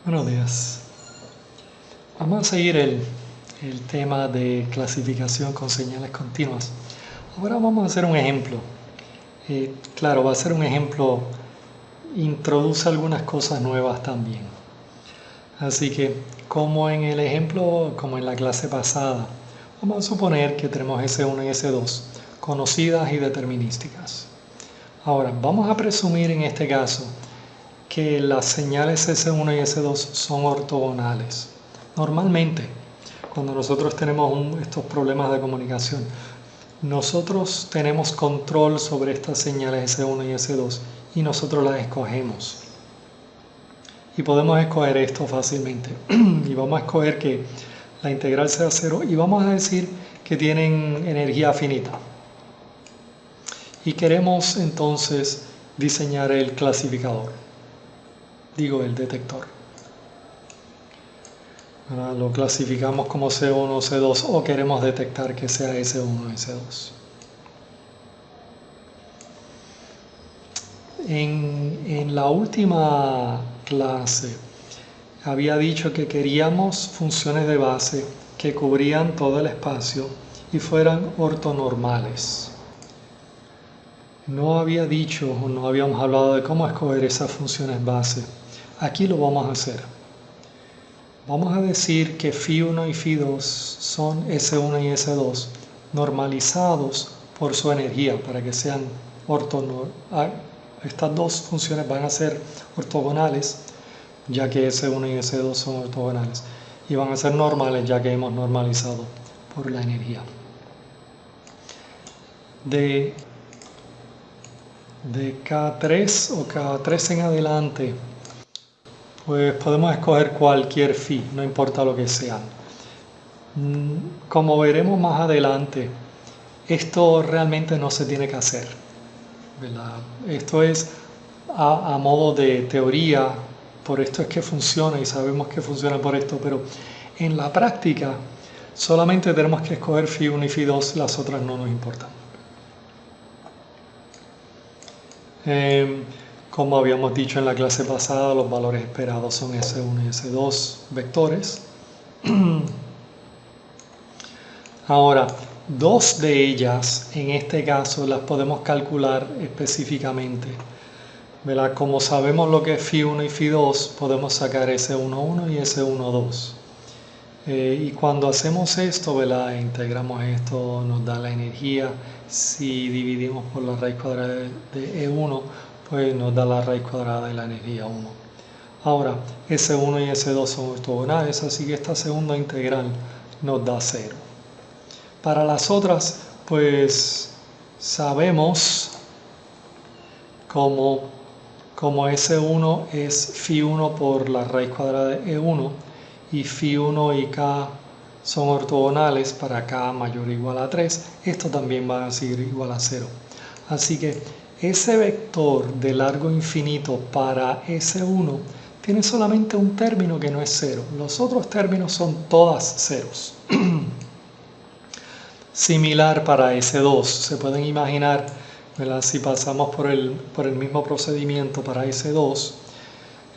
Buenos días. Vamos a seguir el tema de clasificación con señales continuas. Ahora vamos a hacer un ejemplo. Claro, va a ser un ejemplo, introduce algunas cosas nuevas también. Así que, como en el ejemplo, como en la clase pasada, vamos a suponer que tenemos S1 y S2 conocidas y determinísticas. Ahora, vamos a presumir en este caso que las señales S1 y S2 son ortogonales. Normalmente, cuando nosotros tenemos estos problemas de comunicación, nosotros tenemos control sobre estas señales S1 y S2 y nosotros las escogemos. Y podemos escoger esto fácilmente. Y vamos a escoger que la integral sea 0 y vamos a decir que tienen energía finita. Y queremos entonces diseñar el clasificador. Digo, el detector. Ahora lo clasificamos como C1 o C2 o queremos detectar que sea S1 o S2. En la última clase había dicho que queríamos funciones de base que cubrían todo el espacio y fueran ortonormales. No había dicho o no habíamos hablado de cómo escoger esas funciones base. Aquí lo vamos a hacer. Vamos a decir que φ1 y φ2 son S1 y S2 normalizados por su energía para que sean ortonormales. Estas dos funciones van a ser ortogonales ya que S1 y S2 son ortogonales y van a ser normales ya que hemos normalizado por la energía. De K3 o K3 en adelante, pues podemos escoger cualquier phi, no importa lo que sean. Como veremos más adelante, esto realmente no se tiene que hacer, ¿verdad? Esto es a modo de teoría, por esto es que funciona y sabemos que funciona por esto, pero en la práctica solamente tenemos que escoger φ1 y φ2, las otras no nos importan. Como habíamos dicho en la clase pasada, los valores esperados son S1 y S2 vectores. Ahora, dos de ellas, en este caso, las podemos calcular específicamente. ¿Verdad? Como sabemos lo que es φ1 y φ2, podemos sacar S11 y S12. Y cuando hacemos esto, ¿verdad? Integramos esto, nos da la energía. Si dividimos por la raíz cuadrada de E1, pues nos da la raíz cuadrada de la energía 1. Ahora, S1 y S2 son ortogonales, así que esta segunda integral nos da 0. Para las otras, pues sabemos como S1 es φ1 por la raíz cuadrada de E1 y φ1 y K son ortogonales para K mayor o igual a 3, esto también va a ser igual a 0. Así que ese vector de largo infinito para S1 tiene solamente un término que no es 0. Los otros términos son todas ceros. Similar para S2, se pueden imaginar, ¿verdad? Si pasamos por el mismo procedimiento para S2,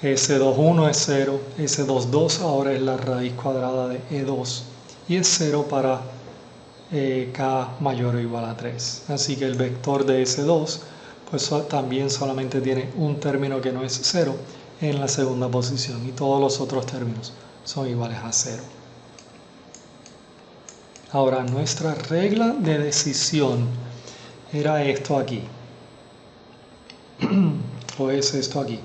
S21 es 0, S22 ahora es la raíz cuadrada de E2 y es 0 para K mayor o igual a 3. Así que el vector de S2 pues también solamente tiene un término que no es 0 en la segunda posición y todos los otros términos son iguales a 0. Ahora, nuestra regla de decisión era esto aquí, o es esto aquí.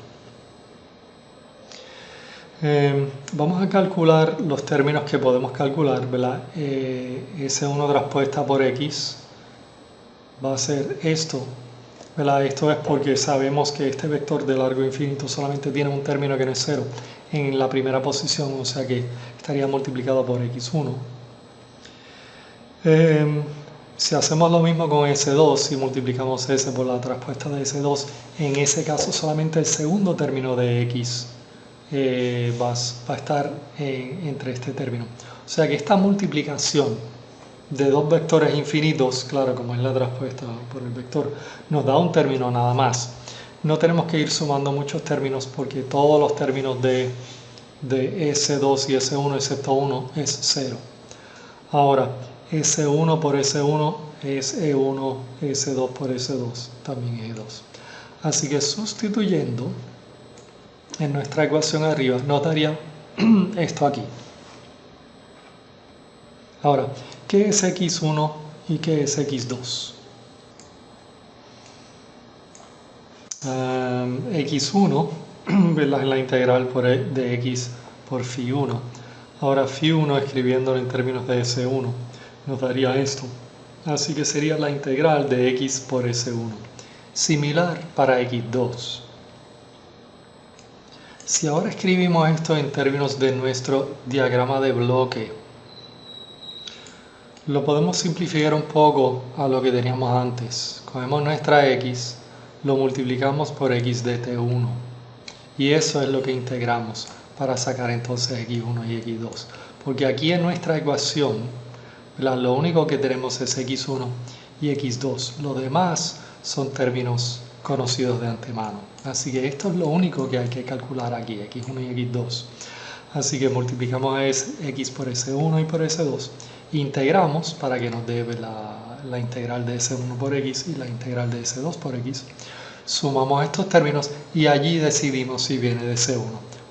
Vamos a calcular los términos que podemos calcular, ¿verdad? S1 traspuesta por X va a ser esto, ¿verdad? Esto es porque sabemos que este vector de largo infinito solamente tiene un término que no es 0 en la primera posición, o sea que estaría multiplicado por X1. Si hacemos lo mismo con S2 y multiplicamos S por la traspuesta de S2, en ese caso solamente el segundo término de X va a estar entre este término. O sea que esta multiplicación de dos vectores infinitos, claro, como es la traspuesta por el vector, nos da un término nada más. No tenemos que ir sumando muchos términos porque todos los términos de de S2 y S1 excepto 1 es 0. Ahora, S1 por S1 es E1, S2 por S2 también es E2. Así que sustituyendo en nuestra ecuación arriba, nos daría esto aquí. Ahora, ¿qué es X1 y qué es X2? X1 es la integral de X por Φ1. Ahora Φ1 escribiéndolo en términos de S1 nos daría esto. Así que sería la integral de X por S1. Similar para X2. Si ahora escribimos esto en términos de nuestro diagrama de bloque, lo podemos simplificar un poco a lo que teníamos antes. Cogemos nuestra X, lo multiplicamos por X de T1. Y eso es lo que integramos para sacar entonces X1 y X2. Porque aquí en nuestra ecuación, lo único que tenemos es X1 y X2. Lo demás son términos conocidos de antemano. Así que esto es lo único que hay que calcular aquí, X1 y X2. Así que multiplicamos a X por S1 y por S2. Integramos para que nos dé la integral de S1 por X y la integral de S2 por X. Sumamos estos términos y allí decidimos si viene de C1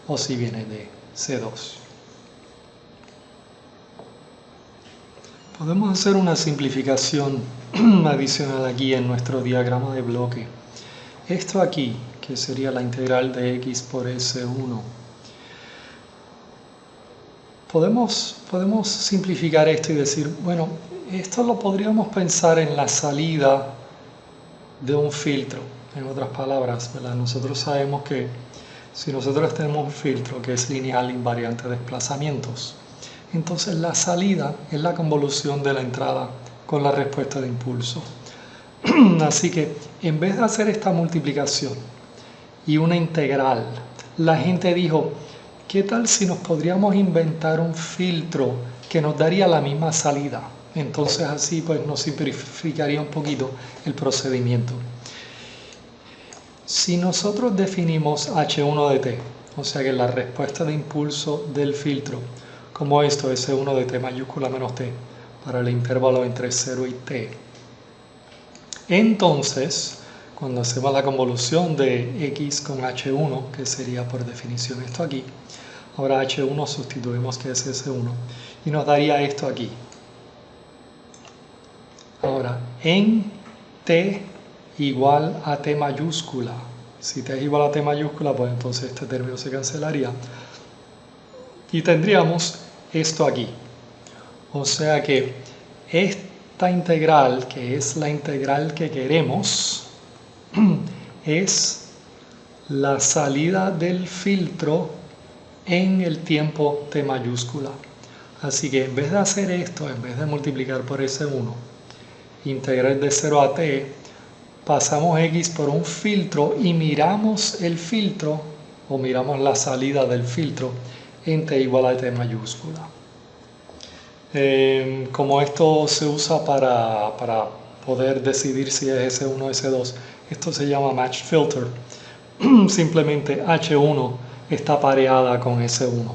o si viene de C2. Podemos hacer una simplificación adicional aquí en nuestro diagrama de bloque. Esto aquí, que sería la integral de X por S1, podemos simplificar esto y decir, bueno, esto lo podríamos pensar en la salida de un filtro. En otras palabras, ¿verdad? Nosotros sabemos que si nosotros tenemos un filtro que es lineal invariante de desplazamientos, entonces la salida es la convolución de la entrada con la respuesta de impulso. Así que en vez de hacer esta multiplicación y una integral, la gente dijo, ¿qué tal si nos podríamos inventar un filtro que nos daría la misma salida? Entonces así pues nos simplificaría un poquito el procedimiento. Si nosotros definimos H1 de t, o sea que la respuesta de impulso del filtro, como esto es S1 de t mayúscula menos t, para el intervalo entre 0 y t, entonces, cuando hacemos la convolución de X con H1, que sería por definición esto aquí, ahora H1 sustituimos que es S1 y nos daría esto aquí. Ahora, en t igual a t mayúscula, si t es igual a t mayúscula, pues entonces este término se cancelaría y tendríamos esto aquí. O sea que esta integral, que es la integral que queremos, es la salida del filtro en el tiempo t mayúscula. Así que en vez de hacer esto, en vez de multiplicar por S1, integrar de 0 a t, pasamos X por un filtro y miramos el filtro, o miramos la salida del filtro, en t igual a t mayúscula. Como esto se usa para poder decidir si es S1 o S2, esto se llama matched filter. Simplemente H1 está pareada con S1.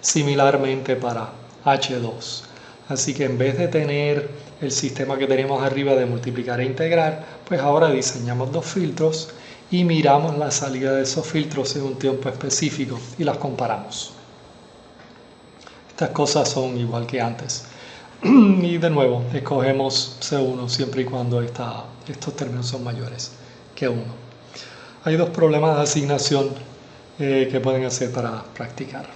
Similarmente para H2. Así que en vez de tener el sistema que tenemos arriba de multiplicar e integrar, pues ahora diseñamos dos filtros y miramos la salida de esos filtros en un tiempo específico y las comparamos. Estas cosas son igual que antes. Y de nuevo, escogemos C1 siempre y cuando estos términos son mayores que 1. Hay dos problemas de asignación que pueden hacer para practicar.